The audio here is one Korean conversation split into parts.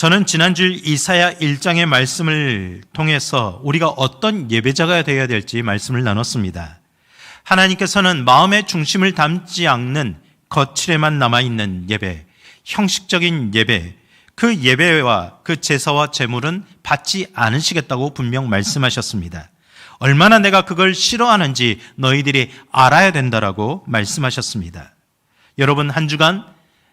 저는 지난주 이사야 1장의 말씀을 통해서 우리가 어떤 예배자가 되어야 될지 말씀을 나눴습니다. 하나님께서는 마음의 중심을 담지 않는 거칠에만 남아있는 예배, 형식적인 예배, 그 예배와 그 제사와 제물은 받지 않으시겠다고 분명 말씀하셨습니다. 얼마나 내가 그걸 싫어하는지 너희들이 알아야 된다라고 말씀하셨습니다. 여러분 한 주간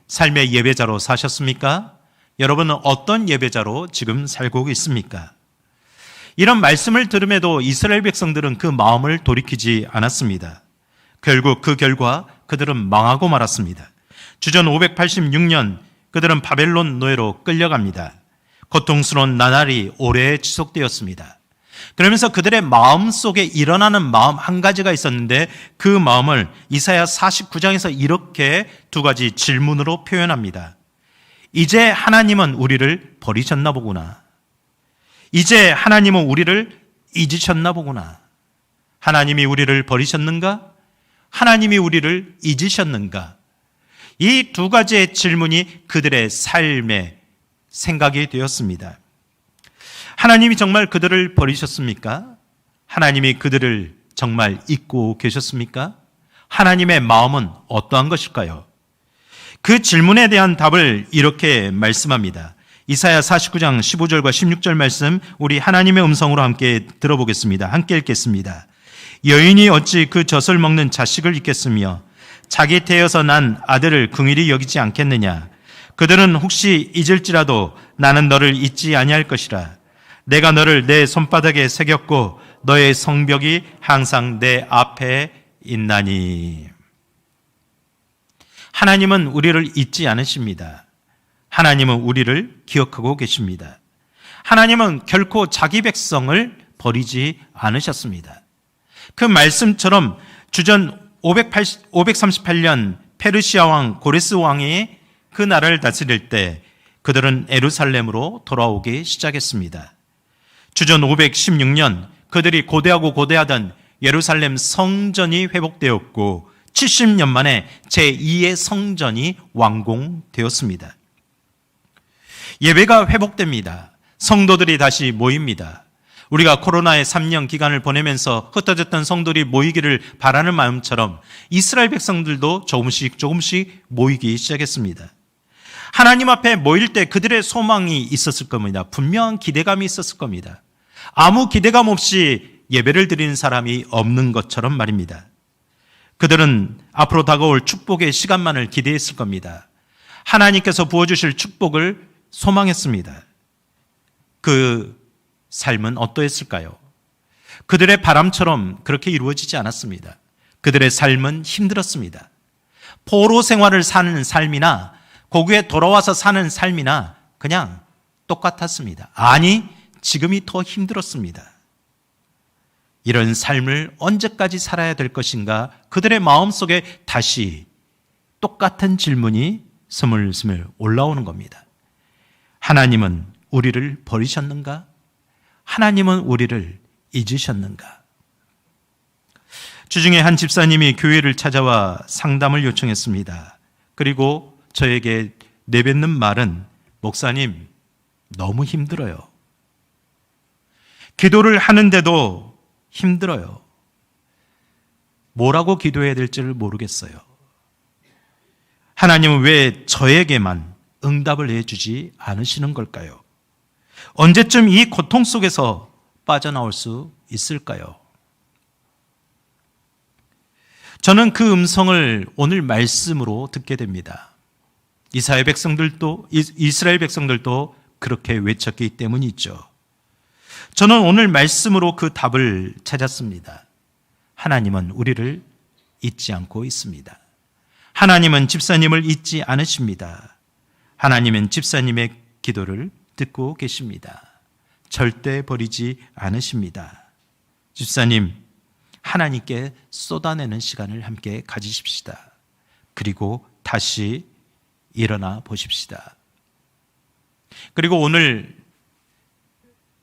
삶의 예배자로 사셨습니까? 여러분은 어떤 예배자로 지금 살고 있습니까? 이런 말씀을 들음에도 이스라엘 백성들은 그 마음을 돌이키지 않았습니다. 결국 그 결과 그들은 망하고 말았습니다. 주전 586년 그들은 바벨론 노예로 끌려갑니다. 고통스러운 나날이 오래 지속되었습니다. 그러면서 그들의 마음 속에 일어나는 마음 한 가지가 있었는데 그 마음을 이사야 49장에서 이렇게 두 가지 질문으로 표현합니다. 이제 하나님은 우리를 버리셨나 보구나. 이제 하나님은 우리를 잊으셨나 보구나. 하나님이 우리를 버리셨는가? 하나님이 우리를 잊으셨는가? 이 두 가지의 질문이 그들의 삶의 생각이 되었습니다. 하나님이 정말 그들을 버리셨습니까? 하나님이 그들을 정말 잊고 계셨습니까? 하나님의 마음은 어떠한 것일까요? 그 질문에 대한 답을 이렇게 말씀합니다. 이사야 49장 15절과 16절 말씀 우리 하나님의 음성으로 함께 들어보겠습니다. 함께 읽겠습니다. 여인이 어찌 그 젖을 먹는 자식을 잊겠으며 자기 태여서 난 아들을 긍휼히 여기지 않겠느냐. 그들은 혹시 잊을지라도 나는 너를 잊지 아니할 것이라. 내가 너를 내 손바닥에 새겼고 너의 성벽이 항상 내 앞에 있나니. 하나님은 우리를 잊지 않으십니다. 하나님은 우리를 기억하고 계십니다. 하나님은 결코 자기 백성을 버리지 않으셨습니다. 그 말씀처럼 주전 538년 페르시아 왕 고레스 왕이 그 나라를 다스릴 때 그들은 예루살렘으로 돌아오기 시작했습니다. 주전 516년 그들이 고대하던 예루살렘 성전이 회복되었고 70년 만에 제2의 성전이 완공되었습니다. 예배가 회복됩니다. 성도들이 다시 모입니다. 우리가 코로나의 3년 기간을 보내면서 흩어졌던 성도들이 모이기를 바라는 마음처럼 이스라엘 백성들도 조금씩 모이기 시작했습니다. 하나님 앞에 모일 때 그들의 소망이 있었을 겁니다. 분명한 기대감이 있었을 겁니다. 아무 기대감 없이 예배를 드리는 사람이 없는 것처럼 말입니다. 그들은 앞으로 다가올 축복의 시간만을 기대했을 겁니다. 하나님께서 부어주실 축복을 소망했습니다. 그 삶은 어떠했을까요? 그들의 바람처럼 그렇게 이루어지지 않았습니다. 그들의 삶은 힘들었습니다. 포로 생활을 사는 삶이나 고국에 돌아와서 사는 삶이나 그냥 똑같았습니다. 아니, 지금이 더 힘들었습니다. 이런 삶을 언제까지 살아야 될 것인가? 그들의 마음속에 다시 똑같은 질문이 스물스물 올라오는 겁니다. 하나님은 우리를 버리셨는가? 하나님은 우리를 잊으셨는가? 주중에 한 집사님이 교회를 찾아와 상담을 요청했습니다. 그리고 저에게 내뱉는 말은 목사님, 너무 힘들어요. 기도를 하는데도 힘들어요. 뭐라고 기도해야 될지를 모르겠어요. 하나님은 왜 저에게만 응답을 해주지 않으시는 걸까요? 언제쯤 이 고통 속에서 빠져나올 수 있을까요? 저는 그 음성을 오늘 말씀으로 듣게 됩니다. 이스라엘 백성들도 그렇게 외쳤기 때문이죠. 저는 오늘 말씀으로 그 답을 찾았습니다. 하나님은 우리를 잊지 않고 있습니다. 하나님은 집사님을 잊지 않으십니다. 하나님은 집사님의 기도를 듣고 계십니다. 절대 버리지 않으십니다. 집사님, 하나님께 쏟아내는 시간을 함께 가지십시다. 그리고 다시 일어나 보십시다. 그리고 오늘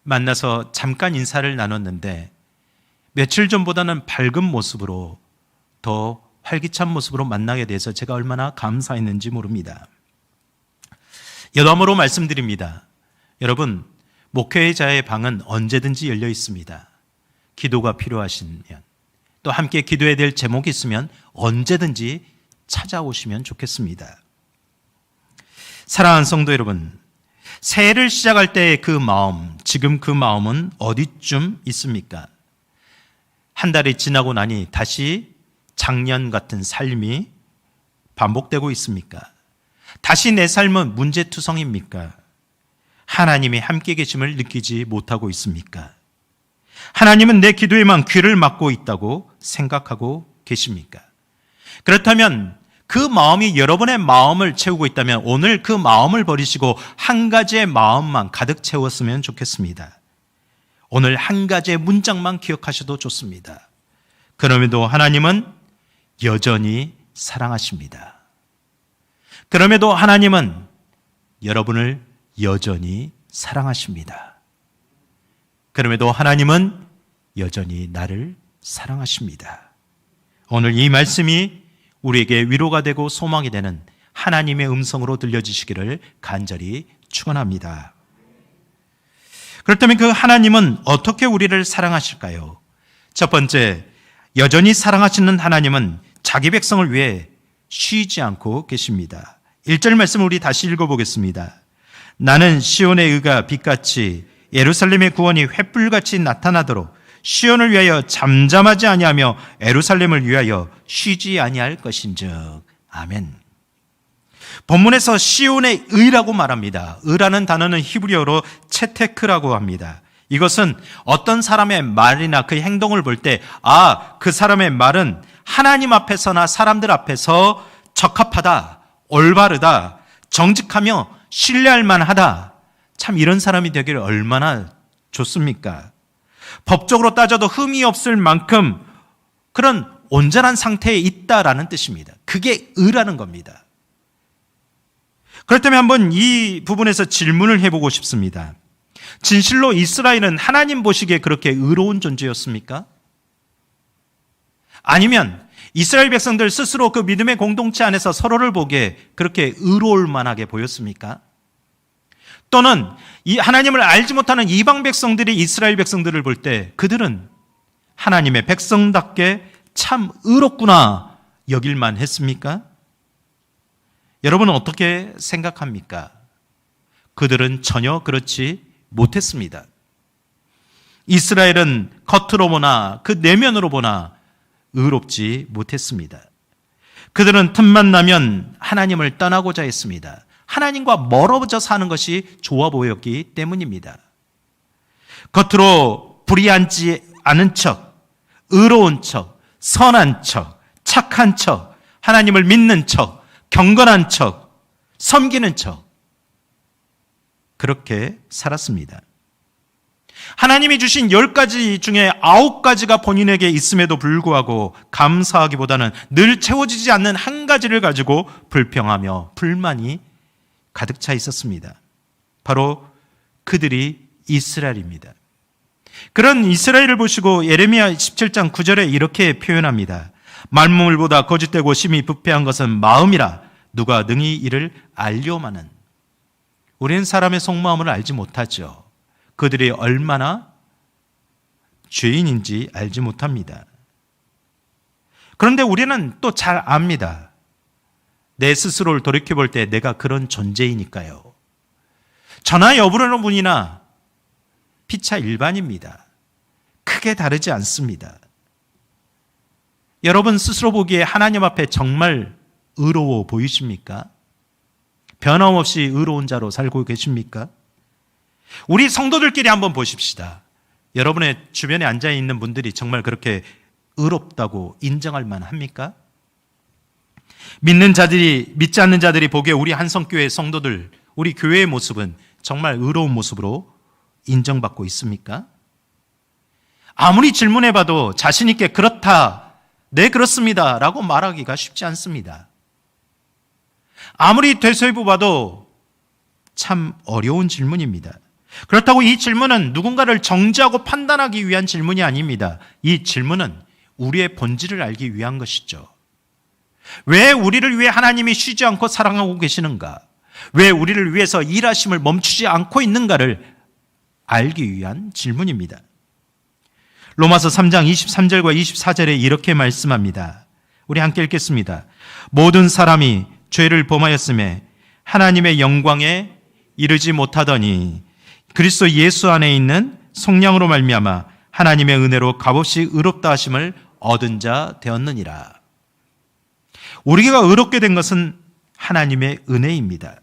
만나서 잠깐 인사를 나눴는데 며칠 전보다는 밝은 모습으로 더 활기찬 모습으로 만나게 돼서 제가 얼마나 감사했는지 모릅니다. 여담으로 말씀드립니다. 여러분, 목회자의 방은 언제든지 열려 있습니다. 기도가 필요하시면, 또 함께 기도해야 될 제목이 있으면 언제든지 찾아오시면 좋겠습니다. 사랑하는 성도 여러분, 새해를 시작할 때의 그 마음, 지금 그 마음은 어디쯤 있습니까? 한 달이 지나고 나니 다시 작년 같은 삶이 반복되고 있습니까? 다시 내 삶은 문제투성입니까? 하나님이 함께 계심을 느끼지 못하고 있습니까? 하나님은 내 기도에만 귀를 막고 있다고 생각하고 계십니까? 그렇다면 그 마음이 여러분의 마음을 채우고 있다면 오늘 그 마음을 버리시고 한 가지의 마음만 가득 채웠으면 좋겠습니다. 오늘 한 가지의 문장만 기억하셔도 좋습니다. 그럼에도 하나님은 여전히 사랑하십니다. 그럼에도 하나님은 여러분을 여전히 사랑하십니다. 그럼에도 하나님은 여전히 나를 사랑하십니다. 오늘 이 말씀이 우리에게 위로가 되고 소망이 되는 하나님의 음성으로 들려지시기를 간절히 축원합니다. 그렇다면 그 하나님은 어떻게 우리를 사랑하실까요? 첫 번째, 여전히 사랑하시는 하나님은 자기 백성을 위해 쉬지 않고 계십니다. 1절 말씀을 우리 다시 읽어보겠습니다. 나는 시온의 의가 빛같이 예루살렘의 구원이 횃불같이 나타나도록 시온을 위하여 잠잠하지 아니하며 예루살렘을 위하여 쉬지 아니할 것인즉. 아멘. 본문에서 시온의 의라고 말합니다. 의라는 단어는 히브리어로 채테크라고 합니다. 이것은 어떤 사람의 말이나 그 행동을 볼 때 그 사람의 말은 하나님 앞에서나 사람들 앞에서 적합하다, 올바르다, 정직하며 신뢰할 만하다. 참 이런 사람이 되기를 얼마나 좋습니까? 법적으로 따져도 흠이 없을 만큼 그런 온전한 상태에 있다라는 뜻입니다. 그게 의라는 겁니다. 그렇다면 한번 이 부분에서 질문을 해보고 싶습니다. 진실로 이스라엘은 하나님 보시기에 그렇게 의로운 존재였습니까? 아니면 이스라엘 백성들 스스로 그 믿음의 공동체 안에서 서로를 보기에 그렇게 의로울 만하게 보였습니까? 또는 이 하나님을 알지 못하는 이방 백성들이 이스라엘 백성들을 볼 때 그들은 하나님의 백성답게 참 의롭구나 여길만 했습니까? 여러분은 어떻게 생각합니까? 그들은 전혀 그렇지 못했습니다. 이스라엘은 겉으로 보나 그 내면으로 보나 의롭지 못했습니다. 그들은 틈만 나면 하나님을 떠나고자 했습니다. 하나님과 멀어져 사는 것이 좋아 보였기 때문입니다. 겉으로 불의하지 않은 척, 의로운 척, 선한 척, 착한 척, 하나님을 믿는 척, 경건한 척, 섬기는 척, 그렇게 살았습니다. 하나님이 주신 10가지 중에 9가지가 본인에게 있음에도 불구하고 감사하기보다는 늘 채워지지 않는 한 가지를 가지고 불평하며 불만이 가득 차 있었습니다. 바로 그들이 이스라엘입니다. 그런 이스라엘을 보시고 예레미야 17장 9절에 이렇게 표현합니다. 만물보다 거짓되고 심히 부패한 것은 마음이라 누가 능히 이를 알려마는. 우리는 사람의 속마음을 알지 못하죠. 그들이 얼마나 죄인인지 알지 못합니다. 그런데 우리는 또 잘 압니다. 내 스스로를 돌이켜볼 때 내가 그런 존재이니까요. 전화 여부라는 분이나 피차 일반입니다. 크게 다르지 않습니다. 여러분 스스로 보기에 하나님 앞에 정말 의로워 보이십니까? 변함없이 의로운 자로 살고 계십니까? 우리 성도들끼리 한번 보십시다. 여러분의 주변에 앉아있는 분들이 정말 그렇게 의롭다고 인정할 만합니까? 믿는 자들이, 믿지 않는 자들이 보기에 우리 한성교회 성도들, 우리 교회의 모습은 정말 의로운 모습으로 인정받고 있습니까? 아무리 질문해봐도 자신 있게 그렇다, 네 그렇습니다 라고 말하기가 쉽지 않습니다. 아무리 되새겨봐도 참 어려운 질문입니다. 그렇다고 이 질문은 누군가를 정죄하고 판단하기 위한 질문이 아닙니다. 이 질문은 우리의 본질을 알기 위한 것이죠. 왜 우리를 위해 하나님이 쉬지 않고 사랑하고 계시는가? 왜 우리를 위해서 일하심을 멈추지 않고 있는가를 알기 위한 질문입니다. 로마서 3장 23절과 24절에 이렇게 말씀합니다. 우리 함께 읽겠습니다. 모든 사람이 죄를 범하였음에 하나님의 영광에 이르지 못하더니 그리스도 예수 안에 있는 성령으로 말미암아 하나님의 은혜로 값없이 의롭다 하심을 얻은 자 되었느니라. 우리가 의롭게 된 것은 하나님의 은혜입니다.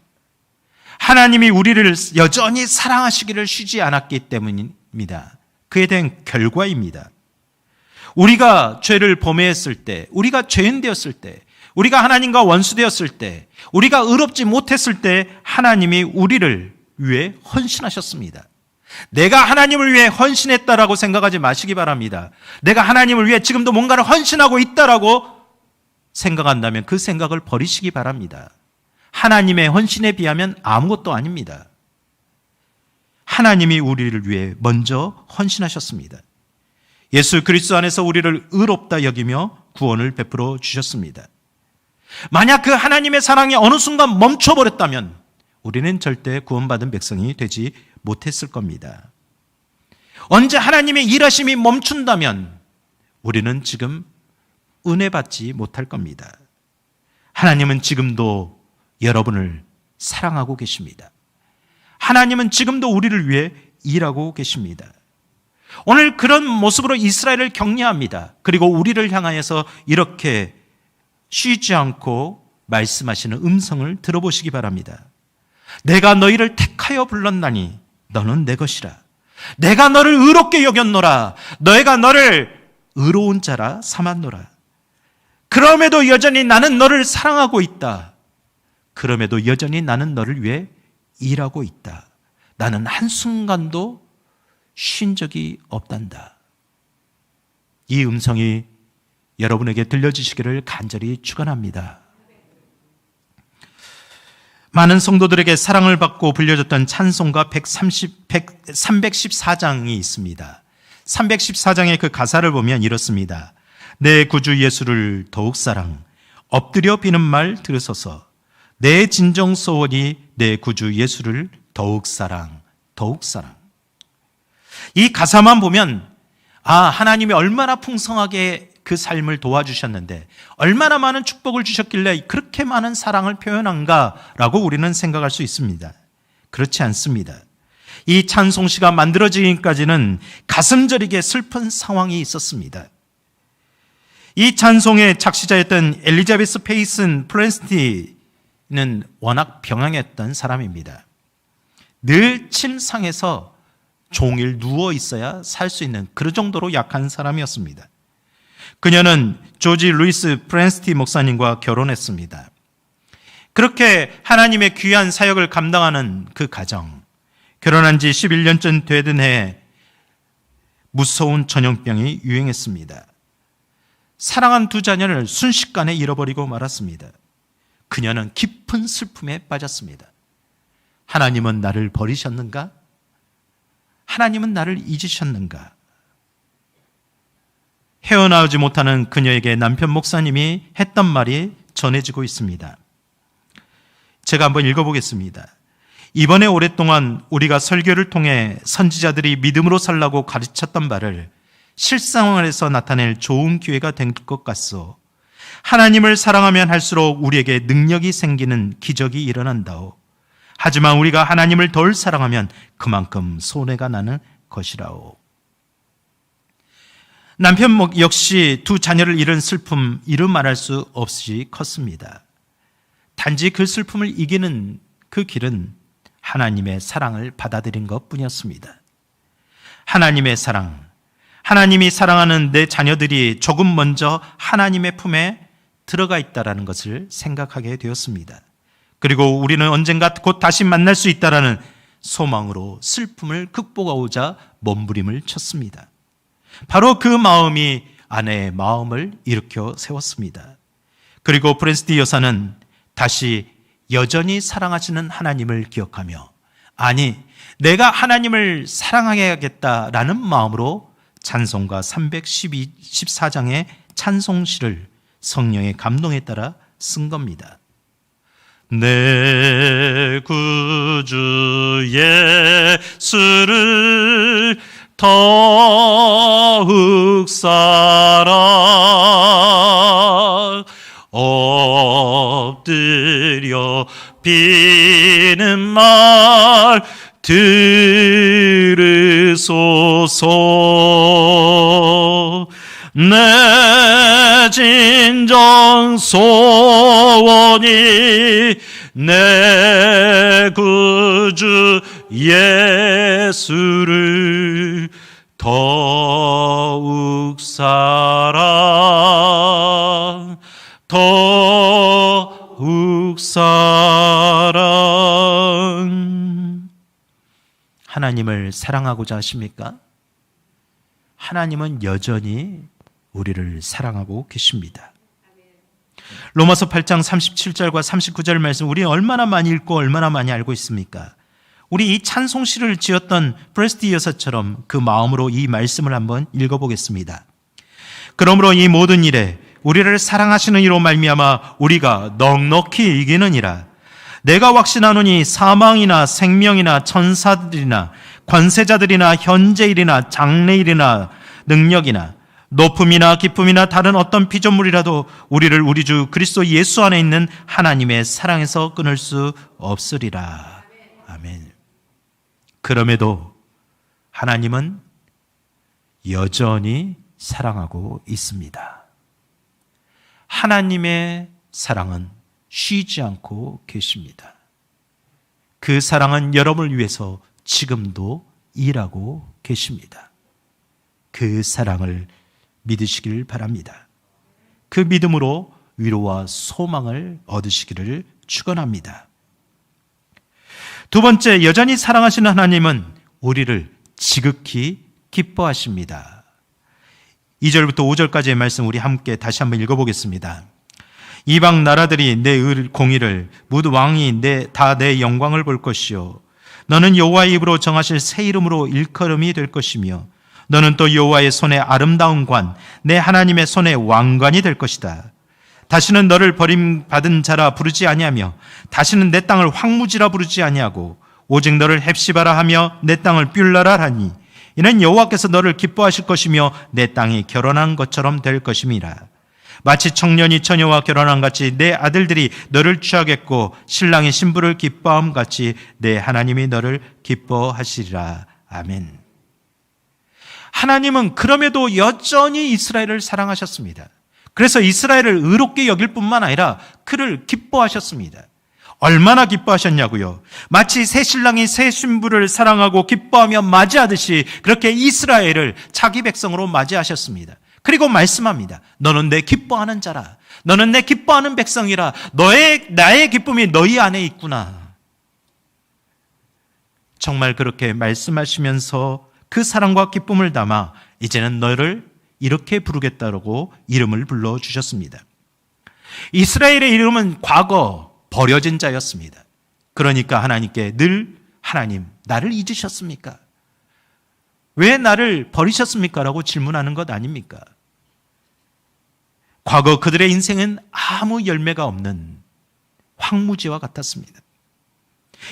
하나님이 우리를 여전히 사랑하시기를 쉬지 않았기 때문입니다. 그에 대한 결과입니다. 우리가 죄를 범했을 때, 우리가 죄인 되었을 때, 우리가 하나님과 원수되었을 때, 우리가 의롭지 못했을 때 하나님이 우리를 위해 헌신하셨습니다. 내가 하나님을 위해 헌신했다라고 생각하지 마시기 바랍니다. 내가 하나님을 위해 지금도 뭔가를 헌신하고 있다라고 생각한다면 그 생각을 버리시기 바랍니다. 하나님의 헌신에 비하면 아무것도 아닙니다. 하나님이 우리를 위해 먼저 헌신하셨습니다. 예수 그리스도 안에서 우리를 의롭다 여기며 구원을 베풀어 주셨습니다. 만약 그 하나님의 사랑이 어느 순간 멈춰버렸다면 우리는 절대 구원받은 백성이 되지 못했을 겁니다. 언제 하나님의 일하심이 멈춘다면 우리는 지금 은혜 받지 못할 겁니다. 하나님은 지금도 여러분을 사랑하고 계십니다. 하나님은 지금도 우리를 위해 일하고 계십니다. 오늘 그런 모습으로 이스라엘을 격려합니다. 그리고 우리를 향하여서 이렇게 쉬지 않고 말씀하시는 음성을 들어보시기 바랍니다. 내가 너희를 택하여 불렀나니 너는 내 것이라. 내가 너를 의롭게 여겼노라. 너희가 너를 의로운 자라 삼았노라. 그럼에도 여전히 나는 너를 사랑하고 있다. 그럼에도 여전히 나는 너를 위해 일하고 있다. 나는 한순간도 쉰 적이 없단다. 이 음성이 여러분에게 들려주시기를 간절히 축원합니다. 많은 성도들에게 사랑을 받고 불려졌던 찬송가 314장이 있습니다. 314장의 그 가사를 보면 이렇습니다. 내 구주 예수를 더욱 사랑, 엎드려 비는 말 들으소서. 내 진정 소원이 내 구주 예수를 더욱 사랑, 더욱 사랑. 이 가사만 보면 하나님이 얼마나 풍성하게 그 삶을 도와주셨는데 얼마나 많은 축복을 주셨길래 그렇게 많은 사랑을 표현한가라고 우리는 생각할 수 있습니다. 그렇지 않습니다. 이 찬송시가 만들어지기까지는 가슴 저리게 슬픈 상황이 있었습니다. 이 찬송의 작시자였던 엘리자베스 페이슨 프렌스티는 워낙 병양했던 사람입니다. 늘 침상에서 종일 누워 있어야 살 수 있는 그 정도로 약한 사람이었습니다. 그녀는 조지 루이스 프렌스티 목사님과 결혼했습니다. 그렇게 하나님의 귀한 사역을 감당하는 그 가정, 결혼한 지 11년쯤 되던 해에 무서운 전염병이 유행했습니다. 사랑한 두 자녀를 순식간에 잃어버리고 말았습니다. 그녀는 깊은 슬픔에 빠졌습니다. 하나님은 나를 버리셨는가? 하나님은 나를 잊으셨는가? 헤어나오지 못하는 그녀에게 남편 목사님이 했던 말이 전해지고 있습니다. 제가 한번 읽어보겠습니다. 이번에 오랫동안 우리가 설교를 통해 선지자들이 믿음으로 살라고 가르쳤던 바를 실생활에서 나타낼 좋은 기회가 된 것 같소. 하나님을 사랑하면 할수록 우리에게 능력이 생기는 기적이 일어난다오. 하지만 우리가 하나님을 덜 사랑하면 그만큼 손해가 나는 것이라오. 남편 역시 두 자녀를 잃은 슬픔 이루 말할 수 없이 컸습니다. 단지 그 슬픔을 이기는 그 길은 하나님의 사랑을 받아들인 것뿐이었습니다. 하나님의 사랑, 하나님이 사랑하는 내 자녀들이 조금 먼저 하나님의 품에 들어가 있다는 것을 생각하게 되었습니다. 그리고 우리는 언젠가 곧 다시 만날 수 있다는 소망으로 슬픔을 극복하고자 몸부림을 쳤습니다. 바로 그 마음이 아내의 마음을 일으켜 세웠습니다. 그리고 프렌스티 여사는 다시 여전히 사랑하시는 하나님을 기억하며 내가 하나님을 사랑해야겠다라는 마음으로 찬송가 314장의 찬송시를 성령의 감동에 따라 쓴 겁니다. 내 예수를 더욱 사랑 엎드려 비는 말 들으소서. 내 진정 소원이 내 구주 예수를 더욱 사랑 더욱 사랑. 하나님을 사랑하고자 하십니까? 하나님은 여전히 우리를 사랑하고 계십니다. 로마서 8장 37절과 39절 말씀, 우리 얼마나 많이 읽고 얼마나 많이 알고 있습니까? 우리 이 찬송시를 지었던 프레스티 여사처럼 그 마음으로 이 말씀을 한번 읽어보겠습니다. 그러므로 이 모든 일에 우리를 사랑하시는 이로 말미암아 우리가 넉넉히 이기느니라. 내가 확신하노니 사망이나 생명이나 천사들이나 권세자들이나 현재일이나 장래일이나 능력이나 높음이나 기쁨이나 다른 어떤 피조물이라도 우리를 우리 주 그리스도 예수 안에 있는 하나님의 사랑에서 끊을 수 없으리라. 아멘. 그럼에도 하나님은 여전히 사랑하고 있습니다. 하나님의 사랑은 쉬지 않고 계십니다. 그 사랑은 여러분을 위해서 지금도 일하고 계십니다. 그 사랑을 믿으시길 바랍니다. 그 믿음으로 위로와 소망을 얻으시기를 축원합니다. 두 번째, 여전히 사랑하시는 하나님은 우리를 지극히 기뻐하십니다. 2절부터 5절까지의 말씀 우리 함께 다시 한번 읽어보겠습니다. 이방 나라들이 내 공의를, 뭇 왕이 다 내 영광을 볼 것이요 너는 여호와의 입으로 정하실 새 이름으로 일컬음이 될 것이며 너는 또 여호와의 손에 아름다운 관, 내 하나님의 손에 왕관이 될 것이다. 다시는 너를 버림받은 자라 부르지 아니하며 다시는 내 땅을 황무지라 부르지 아니하고 오직 너를 헵시바라 하며 내 땅을 뷸라라 하니 이는 여호와께서 너를 기뻐하실 것이며 내 땅이 결혼한 것처럼 될 것임이라. 마치 청년이 처녀와 결혼한 같이 내 아들들이 너를 취하겠고 신랑이 신부를 기뻐함 같이 내 하나님이 너를 기뻐하시리라. 아멘. 하나님은 그럼에도 여전히 이스라엘을 사랑하셨습니다. 그래서 이스라엘을 의롭게 여길 뿐만 아니라 그를 기뻐하셨습니다. 얼마나 기뻐하셨냐고요? 마치 새 신랑이 새 신부를 사랑하고 기뻐하며 맞이하듯이 그렇게 이스라엘을 자기 백성으로 맞이하셨습니다. 그리고 말씀합니다. 너는 내 기뻐하는 자라. 너는 내 기뻐하는 백성이라. 나의 기쁨이 너희 안에 있구나. 정말 그렇게 말씀하시면서 그 사랑과 기쁨을 담아 이제는 너를 이렇게 부르겠다고 이름을 불러주셨습니다. 이스라엘의 이름은 과거 버려진 자였습니다. 그러니까 하나님께 늘 하나님 나를 잊으셨습니까? 왜 나를 버리셨습니까? 라고 질문하는 것 아닙니까? 과거 그들의 인생은 아무 열매가 없는 황무지와 같았습니다.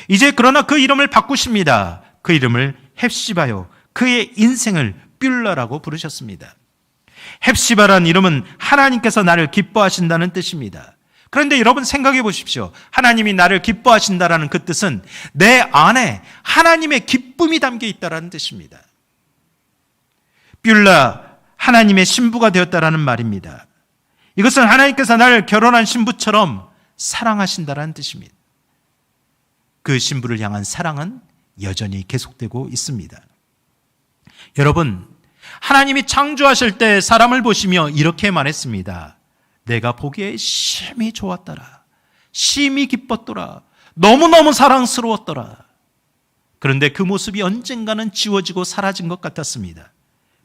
이제 그러나 그 이름을 바꾸십니다. 그 이름을 헵시바요. 그의 인생을 뷸라라고 부르셨습니다. 헵시바란 이름은 하나님께서 나를 기뻐하신다는 뜻입니다. 그런데 여러분 생각해 보십시오. 하나님이 나를 기뻐하신다라는 그 뜻은 내 안에 하나님의 기쁨이 담겨 있다라는 뜻입니다. 뷸라, 하나님의 신부가 되었다라는 말입니다. 이것은 하나님께서 나를 결혼한 신부처럼 사랑하신다라는 뜻입니다. 그 신부를 향한 사랑은 여전히 계속되고 있습니다. 여러분, 하나님이 창조하실 때 사람을 보시며 이렇게 말했습니다. 내가 보기에 심히 좋았더라. 심히 기뻤더라. 너무너무 사랑스러웠더라. 그런데 그 모습이 언젠가는 지워지고 사라진 것 같았습니다.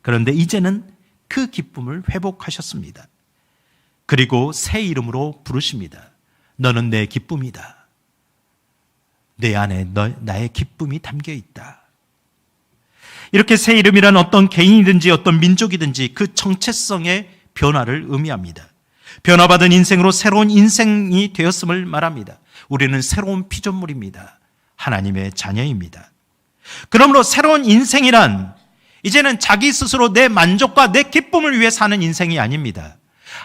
그런데 이제는 그 기쁨을 회복하셨습니다. 그리고 새 이름으로 부르십니다. 너는 내 기쁨이다. 내 안에 나의 기쁨이 담겨 있다. 이렇게 새 이름이란 어떤 개인이든지 어떤 민족이든지 그 정체성의 변화를 의미합니다. 변화받은 인생으로 새로운 인생이 되었음을 말합니다. 우리는 새로운 피조물입니다. 하나님의 자녀입니다. 그러므로 새로운 인생이란 이제는 자기 스스로 내 만족과 내 기쁨을 위해 사는 인생이 아닙니다.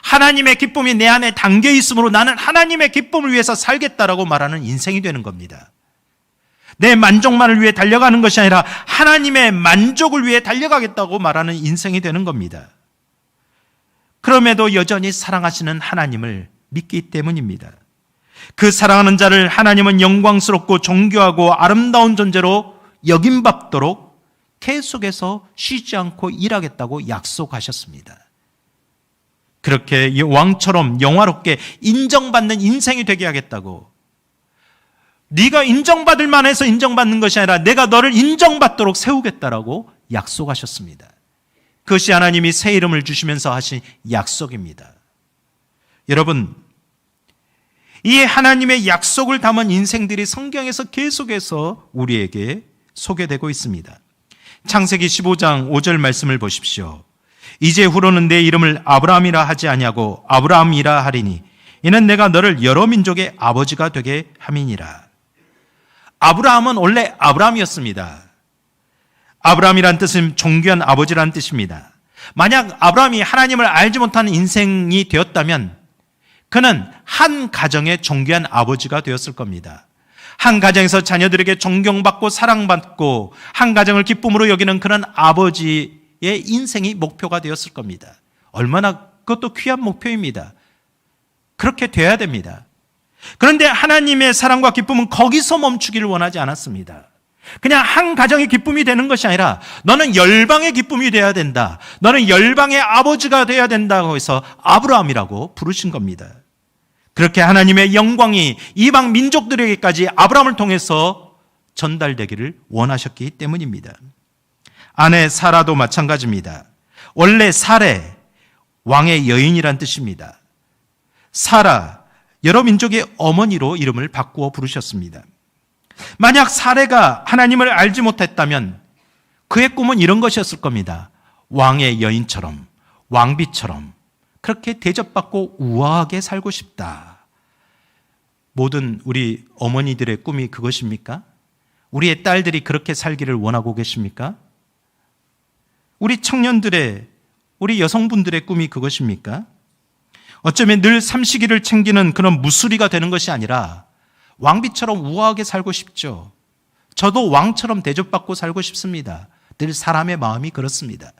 하나님의 기쁨이 내 안에 담겨 있으므로 나는 하나님의 기쁨을 위해서 살겠다라고 말하는 인생이 되는 겁니다. 내 만족만을 위해 달려가는 것이 아니라 하나님의 만족을 위해 달려가겠다고 말하는 인생이 되는 겁니다. 그럼에도 여전히 사랑하시는 하나님을 믿기 때문입니다. 그 사랑하는 자를 하나님은 영광스럽고 존귀하고 아름다운 존재로 여김받도록 계속해서 쉬지 않고 일하겠다고 약속하셨습니다. 그렇게 왕처럼 영화롭게 인정받는 인생이 되게 하겠다고, 네가 인정받을 만해서 인정받는 것이 아니라 내가 너를 인정받도록 세우겠다라고 약속하셨습니다. 그것이 하나님이 새 이름을 주시면서 하신 약속입니다. 여러분, 이 하나님의 약속을 담은 인생들이 성경에서 계속해서 우리에게 소개되고 있습니다. 창세기 15장 5절 말씀을 보십시오. 이제후로는 내 이름을 아브라함이라 하지 아니하고 아브라함이라 하리니 이는 내가 너를 여러 민족의 아버지가 되게 함이니라. 아브라함은 원래 아브라함이었습니다. 아브라함이란 뜻은 존귀한 아버지라는 뜻입니다. 만약 아브라함이 하나님을 알지 못하는 인생이 되었다면 그는 한 가정의 존귀한 아버지가 되었을 겁니다. 한 가정에서 자녀들에게 존경받고 사랑받고 한 가정을 기쁨으로 여기는 그런 아버지의 인생이 목표가 되었을 겁니다. 얼마나 그것도 귀한 목표입니다. 그렇게 돼야 됩니다. 그런데 하나님의 사랑과 기쁨은 거기서 멈추기를 원하지 않았습니다. 그냥 한 가정의 기쁨이 되는 것이 아니라 너는 열방의 기쁨이 되어야 된다. 너는 열방의 아버지가 되어야 된다고 해서 아브라함이라고 부르신 겁니다. 그렇게 하나님의 영광이 이방 민족들에게까지 아브라함을 통해서 전달되기를 원하셨기 때문입니다. 아내 사라도 마찬가지입니다. 원래 사레, 왕의 여인이란 뜻입니다. 사라, 여러 민족의 어머니로 이름을 바꾸어 부르셨습니다. 만약 사레가 하나님을 알지 못했다면 그의 꿈은 이런 것이었을 겁니다. 왕의 여인처럼, 왕비처럼 그렇게 대접받고 우아하게 살고 싶다. 모든 우리 어머니들의 꿈이 그것입니까? 우리의 딸들이 그렇게 살기를 원하고 계십니까? 우리 청년들의, 우리 여성분들의 꿈이 그것입니까? 어쩌면 늘 삼시기를 챙기는 그런 무수리가 되는 것이 아니라 왕비처럼 우아하게 살고 싶죠. 저도 왕처럼 대접받고 살고 싶습니다. 늘 사람의 마음이 그렇습니다.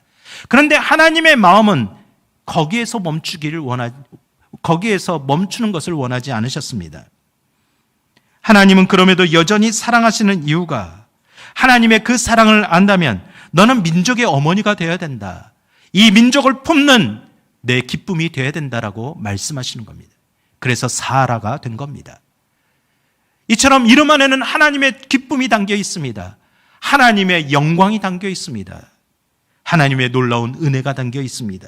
그런데 하나님의 마음은 거기에서 멈추는 것을 원하지 않으셨습니다. 하나님은 그럼에도 여전히 사랑하시는 이유가 하나님의 그 사랑을 안다면 너는 민족의 어머니가 되어야 된다. 이 민족을 품는 내 기쁨이 되어야 된다라고 말씀하시는 겁니다. 그래서 사라가 된 겁니다. 이처럼 이름 안에는 하나님의 기쁨이 담겨 있습니다. 하나님의 영광이 담겨 있습니다. 하나님의 놀라운 은혜가 담겨 있습니다.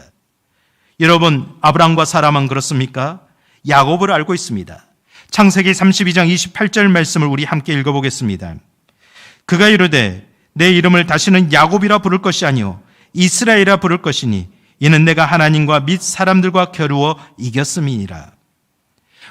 여러분, 아브라함과 사라만 그렇습니까? 야곱을 알고 있습니다. 창세기 32장 28절 말씀을 우리 함께 읽어보겠습니다. 그가 이르되 내 이름을 다시는 야곱이라 부를 것이 아니요 이스라엘이라 부를 것이니 이는 내가 하나님과 및 사람들과 겨루어 이겼음이니라.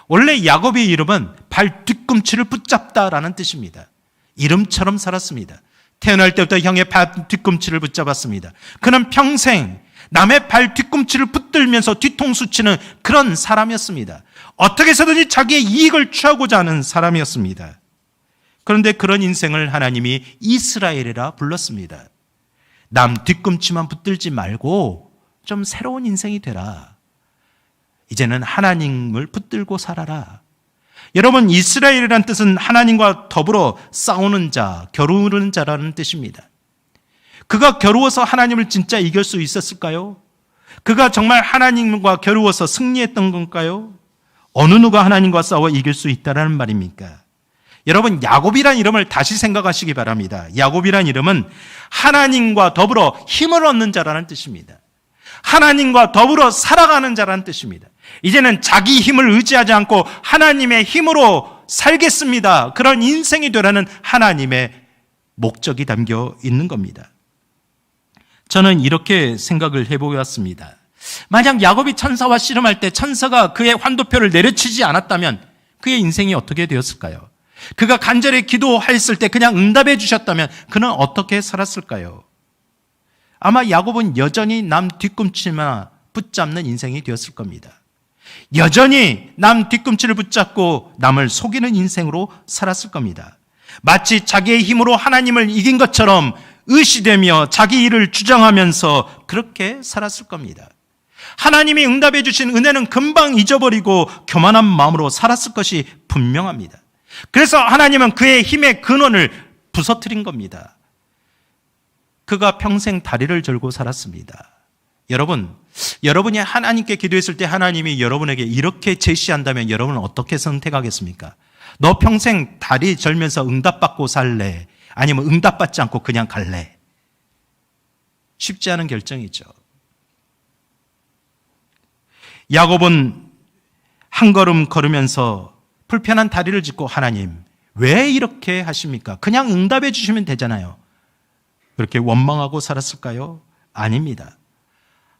원래 야곱의 이름은 발 뒤꿈치를 붙잡다라는 뜻입니다. 이름처럼 살았습니다. 태어날 때부터 형의 발 뒤꿈치를 붙잡았습니다. 그는 평생 남의 발 뒤꿈치를 붙들면서 뒤통수 치는 그런 사람이었습니다. 어떻게 해서든지 자기의 이익을 취하고자 하는 사람이었습니다. 그런데 그런 인생을 하나님이 이스라엘이라 불렀습니다. 남 뒤꿈치만 붙들지 말고 좀 새로운 인생이 되라. 이제는 하나님을 붙들고 살아라. 여러분, 이스라엘이라는 뜻은 하나님과 더불어 싸우는 자, 겨루는 자라는 뜻입니다. 그가 겨루어서 하나님을 진짜 이길 수 있었을까요? 그가 정말 하나님과 겨루어서 승리했던 건가요? 어느 누가 하나님과 싸워 이길 수 있다라는 말입니까? 여러분, 야곱이란 이름을 다시 생각하시기 바랍니다. 야곱이란 이름은 하나님과 더불어 힘을 얻는 자라는 뜻입니다. 하나님과 더불어 살아가는 자라는 뜻입니다. 이제는 자기 힘을 의지하지 않고 하나님의 힘으로 살겠습니다. 그런 인생이 되라는 하나님의 목적이 담겨 있는 겁니다. 저는 이렇게 생각을 해보았습니다. 만약 야곱이 천사와 씨름할 때 천사가 그의 환도표를 내려치지 않았다면 그의 인생이 어떻게 되었을까요? 그가 간절히 기도했을 때 그냥 응답해 주셨다면 그는 어떻게 살았을까요? 아마 야곱은 여전히 남 뒤꿈치만 붙잡는 인생이 되었을 겁니다. 여전히 남 뒤꿈치를 붙잡고 남을 속이는 인생으로 살았을 겁니다. 마치 자기의 힘으로 하나님을 이긴 것처럼 의시되며 자기 일을 주장하면서 그렇게 살았을 겁니다. 하나님이 응답해 주신 은혜는 금방 잊어버리고 교만한 마음으로 살았을 것이 분명합니다. 그래서 하나님은 그의 힘의 근원을 부서뜨린 겁니다. 그가 평생 다리를 절고 살았습니다. 여러분이 하나님께 기도했을 때 하나님이 여러분에게 이렇게 제시한다면 여러분은 어떻게 선택하겠습니까? 너 평생 다리 절면서 응답받고 살래? 아니면 응답받지 않고 그냥 갈래? 쉽지 않은 결정이죠. 야곱은 한 걸음 걸으면서 불편한 다리를 짚고 하나님, 왜 이렇게 하십니까? 그냥 응답해 주시면 되잖아요. 그렇게 원망하고 살았을까요? 아닙니다.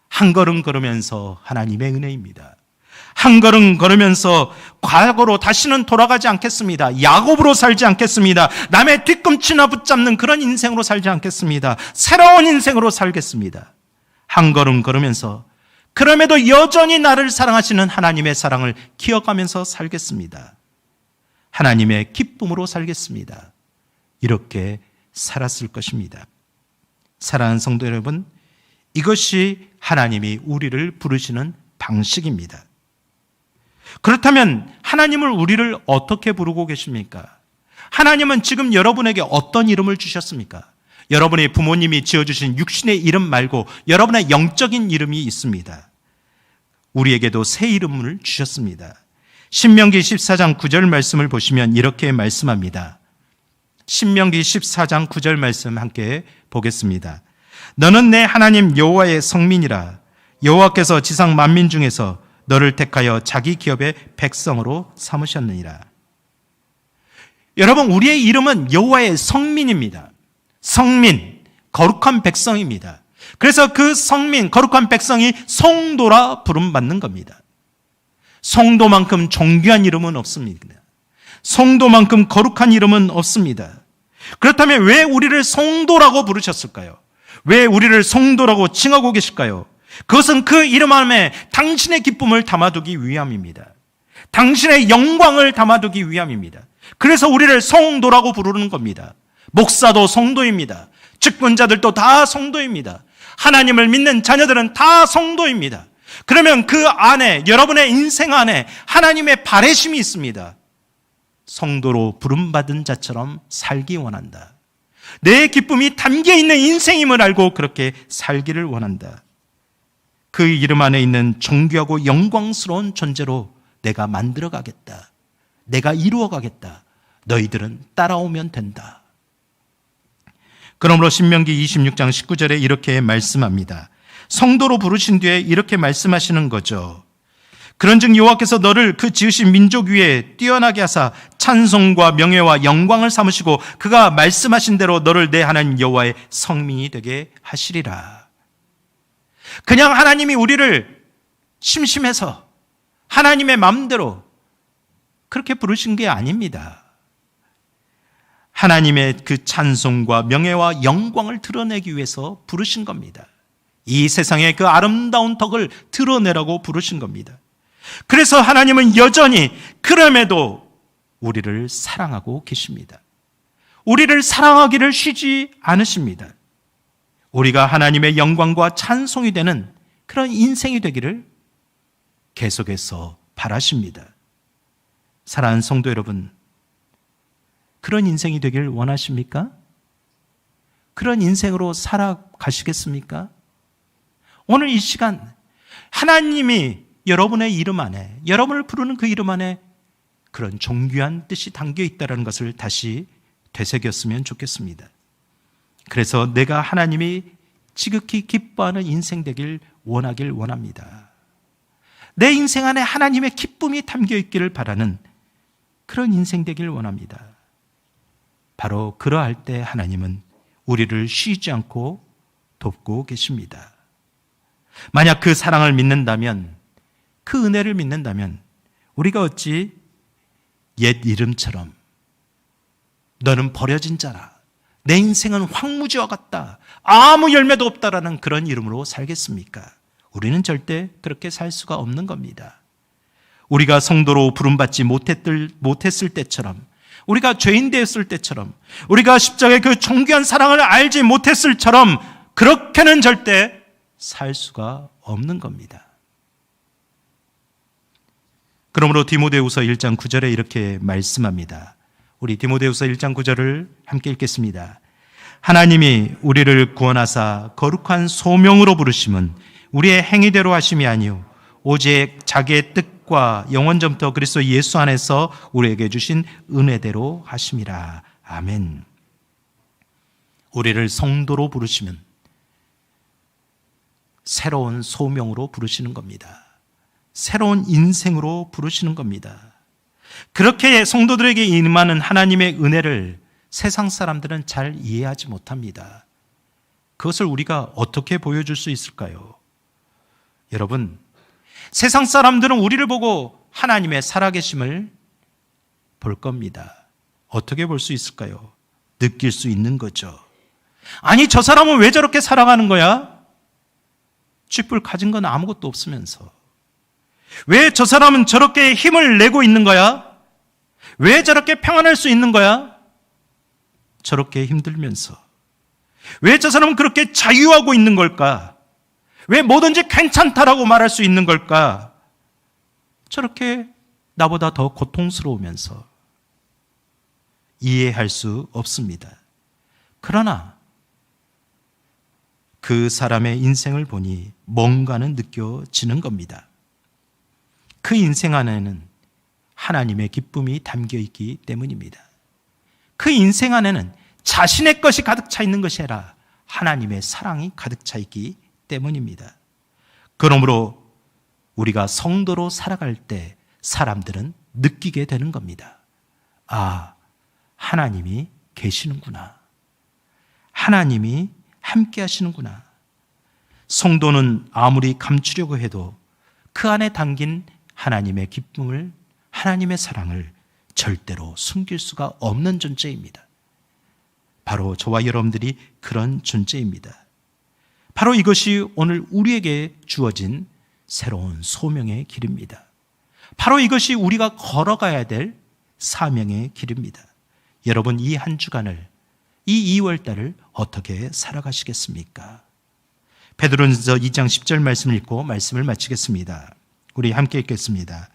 한 걸음 걸으면서 하나님의 은혜입니다. 한 걸음 걸으면서 과거로 다시는 돌아가지 않겠습니다. 야곱으로 살지 않겠습니다. 남의 뒤꿈치나 붙잡는 그런 인생으로 살지 않겠습니다. 새로운 인생으로 살겠습니다. 한 걸음 걸으면서 그럼에도 여전히 나를 사랑하시는 하나님의 사랑을 기억하면서 살겠습니다. 하나님의 기쁨으로 살겠습니다. 이렇게 살았을 것입니다. 사랑하는 성도 여러분, 이것이 하나님이 우리를 부르시는 방식입니다. 그렇다면 하나님을 우리를 어떻게 부르고 계십니까? 하나님은 지금 여러분에게 어떤 이름을 주셨습니까? 여러분의 부모님이 지어주신 육신의 이름 말고 여러분의 영적인 이름이 있습니다. 우리에게도 새 이름을 주셨습니다. 신명기 14장 9절 말씀을 보시면 이렇게 말씀합니다. 신명기 14장 9절 말씀 함께 보겠습니다. 너는 내 하나님 여호와의 성민이라. 여호와께서 지상 만민 중에서 너를 택하여 자기 기업의 백성으로 삼으셨느니라. 여러분, 우리의 이름은 여호와의 성민입니다. 성민, 거룩한 백성입니다. 그래서 그 성민, 거룩한 백성이 성도라 부름받는 겁니다. 성도만큼 존귀한 이름은 없습니다. 성도만큼 거룩한 이름은 없습니다. 그렇다면 왜 우리를 성도라고 부르셨을까요? 왜 우리를 성도라고 칭하고 계실까요? 그것은 그 이름 안에 당신의 기쁨을 담아두기 위함입니다. 당신의 영광을 담아두기 위함입니다. 그래서 우리를 성도라고 부르는 겁니다. 목사도 성도입니다. 직분자들도 다 성도입니다. 하나님을 믿는 자녀들은 다 성도입니다. 그러면 그 안에, 여러분의 인생 안에 하나님의 바래심이 있습니다. 성도로 부름받은 자처럼 살기 원한다. 내 기쁨이 담겨있는 인생임을 알고 그렇게 살기를 원한다. 그 이름 안에 있는 존귀하고 영광스러운 존재로 내가 만들어가겠다. 내가 이루어가겠다. 너희들은 따라오면 된다. 그러므로 신명기 26장 19절에 이렇게 말씀합니다. 성도로 부르신 뒤에 이렇게 말씀하시는 거죠. 그런즉 여호와께서 너를 그 지으신 민족 위에 뛰어나게 하사 찬송과 명예와 영광을 삼으시고 그가 말씀하신 대로 너를 내 하나님 여호와의 성민이 되게 하시리라. 그냥 하나님이 우리를 심심해서 하나님의 마음대로 그렇게 부르신 게 아닙니다. 하나님의 그 찬송과 명예와 영광을 드러내기 위해서 부르신 겁니다. 이 세상의 그 아름다운 덕을 드러내라고 부르신 겁니다. 그래서 하나님은 여전히 그럼에도 우리를 사랑하고 계십니다. 우리를 사랑하기를 쉬지 않으십니다. 우리가 하나님의 영광과 찬송이 되는 그런 인생이 되기를 계속해서 바라십니다. 사랑하는 성도 여러분, 그런 인생이 되길 원하십니까? 그런 인생으로 살아가시겠습니까? 오늘 이 시간 하나님이 여러분의 이름 안에, 여러분을 부르는 그 이름 안에 그런 존귀한 뜻이 담겨 있다는 것을 다시 되새겼으면 좋겠습니다. 그래서 내가 하나님이 지극히 기뻐하는 인생 되길 원하길 원합니다. 내 인생 안에 하나님의 기쁨이 담겨 있기를 바라는 그런 인생 되길 원합니다. 바로 그러할 때 하나님은 우리를 쉬지 않고 돕고 계십니다. 만약 그 사랑을 믿는다면, 그 은혜를 믿는다면 우리가 어찌 옛 이름처럼 너는 버려진 자라. 내 인생은 황무지와 같다. 아무 열매도 없다라는 그런 이름으로 살겠습니까? 우리는 절대 그렇게 살 수가 없는 겁니다. 우리가 성도로 부름받지 못했을 때처럼, 우리가 죄인 되었을 때처럼, 우리가 십자가의 그 존귀한 사랑을 알지 못했을 처럼 그렇게는 절대 살 수가 없는 겁니다. 그러므로 디모데후서 1장 9절에 이렇게 말씀합니다. 우리 디모데후서 1장 9절을 함께 읽겠습니다. 하나님이 우리를 구원하사 거룩한 소명으로 부르심은 우리의 행위대로 하심이 아니요 오직 자기의 뜻과 영원전부터 그리스도 예수 안에서 우리에게 주신 은혜대로 하심이라. 아멘. 우리를 성도로 부르시면 새로운 소명으로 부르시는 겁니다. 새로운 인생으로 부르시는 겁니다. 그렇게 성도들에게 임하는 하나님의 은혜를 세상 사람들은 잘 이해하지 못합니다. 그것을 우리가 어떻게 보여줄 수 있을까요? 여러분, 세상 사람들은 우리를 보고 하나님의 살아계심을 볼 겁니다. 어떻게 볼 수 있을까요? 느낄 수 있는 거죠. 아니, 저 사람은 왜 저렇게 살아가는 거야? 쥐뿔 가진 건 아무것도 없으면서. 왜 저 사람은 저렇게 힘을 내고 있는 거야? 왜 저렇게 평안할 수 있는 거야? 저렇게 힘들면서. 왜 저 사람은 그렇게 자유하고 있는 걸까? 왜 뭐든지 괜찮다라고 말할 수 있는 걸까? 저렇게 나보다 더 고통스러우면서. 이해할 수 없습니다. 그러나 그 사람의 인생을 보니 뭔가는 느껴지는 겁니다. 그 인생 안에는 하나님의 기쁨이 담겨 있기 때문입니다. 그 인생 안에는 자신의 것이 가득 차 있는 것이 아니라 하나님의 사랑이 가득 차 있기 때문입니다. 그러므로 우리가 성도로 살아갈 때 사람들은 느끼게 되는 겁니다. 아, 하나님이 계시는구나. 하나님이 함께 하시는구나. 성도는 아무리 감추려고 해도 그 안에 담긴 하나님의 기쁨을, 하나님의 사랑을 절대로 숨길 수가 없는 존재입니다. 바로 저와 여러분들이 그런 존재입니다. 바로 이것이 오늘 우리에게 주어진 새로운 소명의 길입니다. 바로 이것이 우리가 걸어가야 될 사명의 길입니다. 여러분, 이 한 주간을, 이 2월달을 어떻게 살아가시겠습니까? 베드로전서 2장 10절 말씀을 읽고 말씀을 마치겠습니다. 우리 함께 읽겠습니다.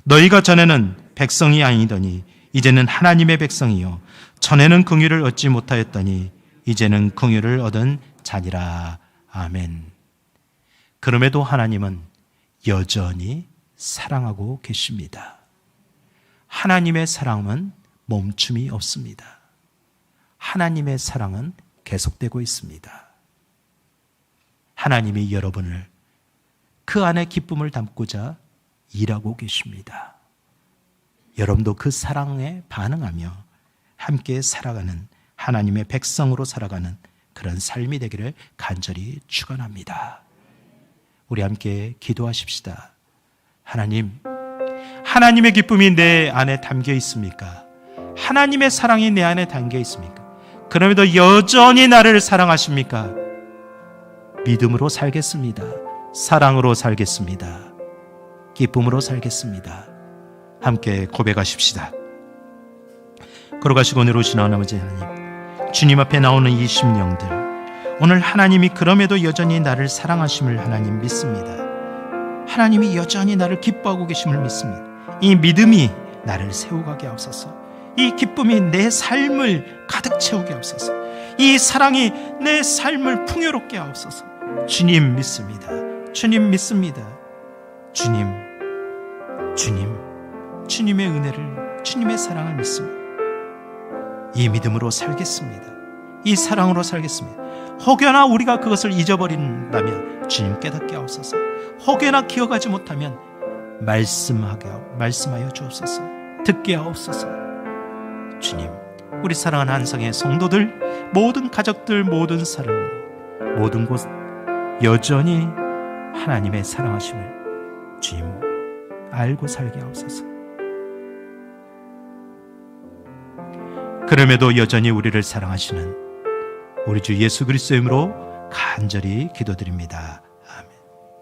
너희가 전에는 백성이 아니더니 이제는 하나님의 백성이요 전에는 긍휼을 얻지 못하였더니 이제는 긍휼을 얻은 자니라. 아멘. 그럼에도 하나님은 여전히 사랑하고 계십니다. 하나님의 사랑은 멈춤이 없습니다. 하나님의 사랑은 계속되고 있습니다. 하나님이 여러분을 그 안에 기쁨을 담고자 일하고 계십니다. 여러분도 그 사랑에 반응하며 함께 살아가는 하나님의 백성으로 살아가는 그런 삶이 되기를 간절히 축원합니다. 우리 함께 기도하십시다. 하나님, 하나님의 기쁨이 내 안에 담겨 있습니까? 하나님의 사랑이 내 안에 담겨 있습니까? 그럼에도 여전히 나를 사랑하십니까? 믿음으로 살겠습니다. 사랑으로 살겠습니다. 기쁨으로 살겠습니다. 함께 고백하십시다. 걸어가시고 내려오신 아버지 하나님, 주님 앞에 나오는 이 심령들, 오늘 하나님이 그럼에도 여전히 나를 사랑하심을 하나님 믿습니다. 하나님이 여전히 나를 기뻐하고 계심을 믿습니다. 이 믿음이 나를 세워가게 하옵소서. 이 기쁨이 내 삶을 가득 채우게 하옵소서. 이 사랑이 내 삶을 풍요롭게 하옵소서. 주님 믿습니다. 주님 믿습니다. 주님의 은혜를, 주님의 사랑을 믿습니다. 이 믿음으로 살겠습니다. 이 사랑으로 살겠습니다. 혹여나 우리가 그것을 잊어버린다면 주님 깨닫게 하옵소서. 혹여나 기억하지 못하면 말씀하여 주옵소서. 듣게 하옵소서. 주님, 우리 사랑하는 한성의 성도들, 모든 가족들, 모든 사람, 모든 곳 여전히 하나님의 사랑하심을 주님 알고 살게 하옵소서. 그럼에도 여전히 우리를 사랑하시는 우리 주 예수 그리스도의 이름으로 간절히 기도드립니다.